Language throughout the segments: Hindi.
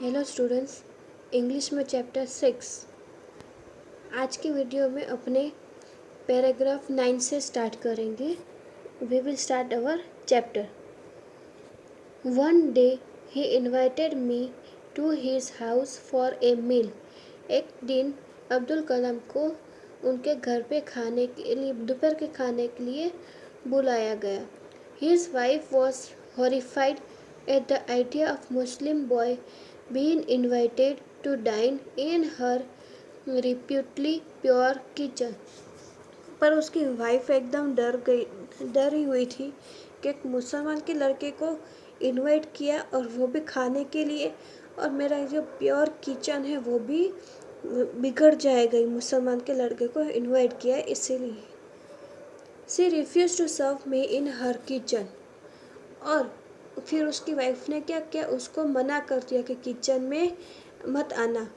हेलो स्टूडेंट्स, इंग्लिश में चैप्टर 6। आज की वीडियो में अपने पैराग्राफ 9 से स्टार्ट करेंगे। We will start our chapter. One day he invited me to his house for a meal. एक दिन अब्दुल कलाम को उनके घर पे खाने के लिए दोपहर के खाने के लिए बुलाया गया। His wife was horrified at the idea of Muslim boy being invited to dine in her reputedly pure kitchen. पर उसकी वाइफ एकदम डरी हुई थी कि एक मुसलमान के लड़के को इनवाइट किया और वो भी खाने के लिए, और मेरा जो प्योर किचन है वो भी बिगड़ जाएगा। मुसलमान के लड़के को इनवाइट किया इसीलिए। She refuse to serve me in her kitchen. और फिर उसकी वाइफ ने क्या किया, उसको मना कर दिया कि किचन में मत आना।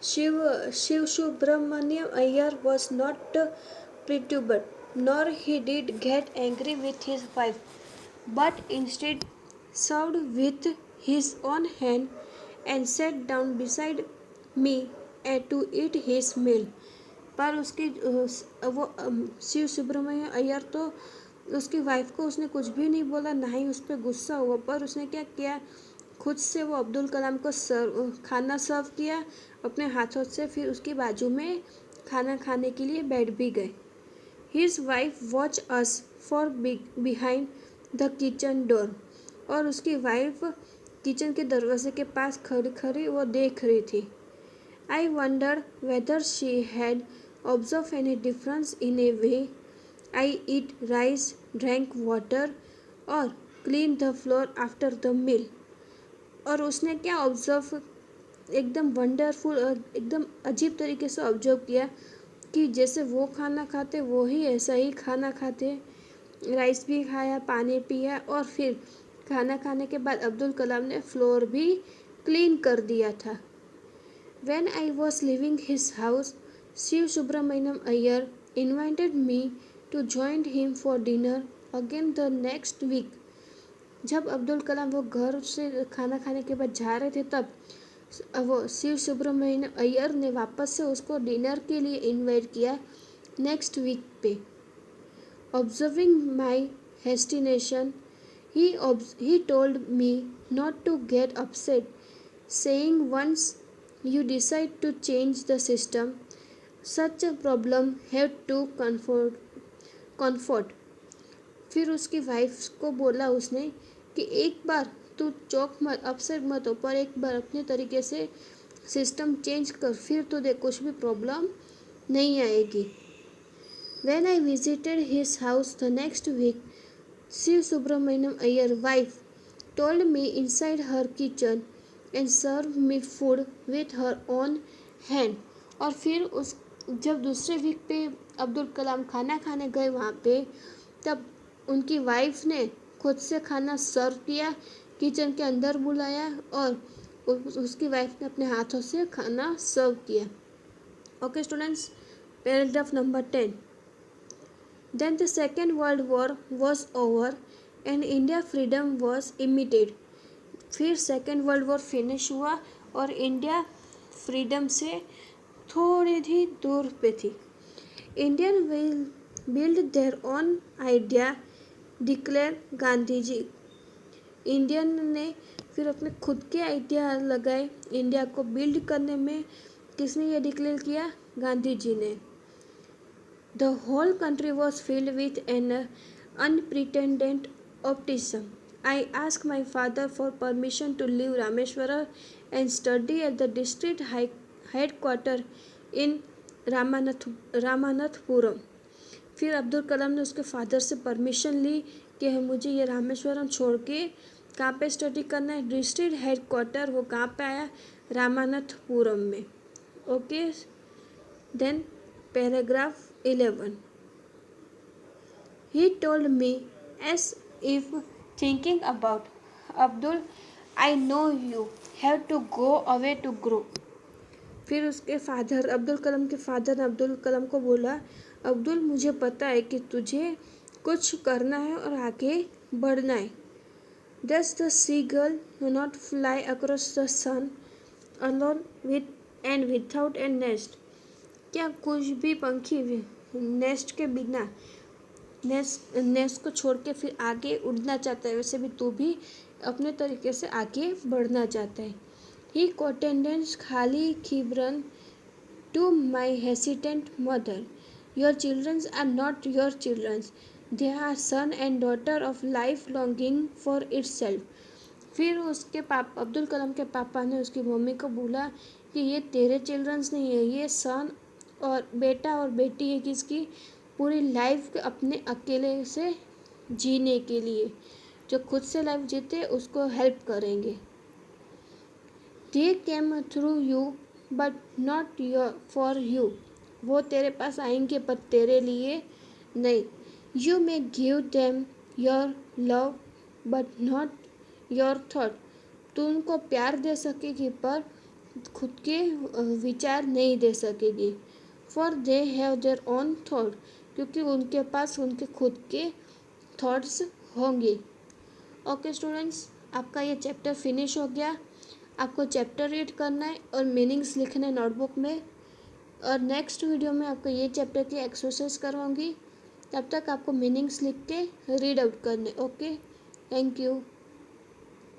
Shiv Subramaniam Iyer was not perturbed nor he did get angry with his wife, but instead served with his own hand and sat down beside me to eat his meal. पर उसकी वो शिव सुब्रमण्यम अय्यर तो उसकी वाइफ को उसने कुछ भी नहीं बोला, ना ही उस पर गुस्सा हुआ, पर उसने क्या किया, खुद से वो अब्दुल कलाम को खाना सर्व किया अपने हाथों से। फिर उसकी बाजू में खाना खाने के लिए बैठ भी गए। His wife watch us for behind the kitchen door. और उसकी वाइफ किचन के दरवाजे के पास खड़ी खड़ी वो देख रही थी। I wonder whether she had observe any difference in A way I eat rice, drank water और clean the floor after the meal. और उसने क्या ऑब्जर्व, एकदम वंडरफुल और एकदम अजीब तरीके से ऑब्जर्व किया कि जैसे वो खाना खाते वो ही ऐसा ही खाना खाते। राइस भी खाया, पानी पिया, और फिर खाना खाने के बाद अब्दुल कलाम ने फ्लोर भी क्लीन कर दिया था। When I was leaving his house, Shiv Subramaniam Iyer invited me to join him for dinner again the next week. जब अब्दुल कलाम वो घर से खाना खाने के बाद जा रहे थे, तब वो शिव सुब्रमण्यम अय्यर ने वापस से उसको डिनर के लिए इनवाइट किया नेक्स्ट वीक पे। Observing my hesitation he told me not to get upset, saying once you decide to change the system, such a problem have to comfort. फिर उसकी वाइफ को बोला उसने कि एक बार तू चौक मत, अपसेट मत हो, पर एक बार अपने तरीके से सिस्टम चेंज कर, फिर तो देख कुछ भी प्रॉब्लम नहीं आएगी। When I visited his house the next week, Shiv Subramaniam Iyer wife told me inside her kitchen and served me food with her own hand. और फिर उस जब दूसरे वीक पे अब्दुल कलाम खाना खाने गए वहाँ पे, तब उनकी वाइफ ने खुद से खाना सर्व किया, किचन के अंदर बुलाया और उसकी वाइफ ने अपने हाथों से खाना सर्व किया। Okay students, paragraph number 10। Then the Second World War was over and India freedom was immediate. फिर सेकेंड वर्ल्ड वॉर फिनिश हुआ और इंडिया फ्रीडम से थोड़ी ही दूर पे थी। Indian will build their own idea, declare Gandhi ji. Indian ने फिर अपने खुद के आइडिया लगाए इंडिया को बिल्ड करने में। किसने ये डिक्लेयर किया? गांधी जी ने। The whole country was filled with an unprecedented optimism. I asked my father for permission to leave Rameshwara and study at the district headquarters in Ramanathapuram. फिर अब्दुल कलाम ने उसके फादर से परमिशन ली कि मुझे ये रामेश्वरम छोड़ के कहाँ पे स्टडी करना है। डिस्ट्रिक्ट हेडक्वार्टर वो कहाँ पे आया? रामानाथपुरम में। Okay, then paragraph 11. He told me as if thinking about, Abdul, I know you have to go away to grow. फिर उसके फादर, अब्दुल कलाम के फादर ने अब्दुल कलाम को बोला, अब्दुल मुझे पता है कि तुझे कुछ करना है और आगे बढ़ना है। Does the seagull not fly across the sun alone with and without a nest? क्या कुछ भी पंछी नेस्ट के बिना नेस्ट को छोड़ के फिर आगे उड़ना चाहता है, वैसे भी तू भी अपने तरीके से आगे बढ़ना चाहता है. ही कॉन्टेंडेंस Khalil Gibran to my hesitant mother. Your childrens are not your childrens, they are son and daughter of life longing for itself. फिर उसके पापा अब्दुल कलाम के पापा ने उसकी मम्मी को बोला कि ये तेरे चिल्ड्रंस नहीं है, ये सन और बेटा और बेटी है किसकी, पूरी लाइफ अपने अकेले से जीने के लिए, जो खुद से लाइफ जीते उसको हेल्प करेंगे. They came through you but not your for you. वो तेरे पास आएंगे पर तेरे लिए नहीं. You may give them your love but not your thought. तू उनको प्यार दे सकेगी पर खुद के विचार नहीं दे सकेगी. For they have their own thought. क्योंकि उनके पास उनके खुद के थॉट्स होंगे. ओके स्टूडेंट्स, आपका ये चैप्टर फिनिश हो गया. आपको चैप्टर रीड करना है और मीनिंग्स लिखने नोटबुक में, और नेक्स्ट वीडियो में आपको ये चैप्टर की एक्सरसाइज करवाऊँगी. तब तक आपको मीनिंग्स लिख के रीड आउट करने. Okay, thank you.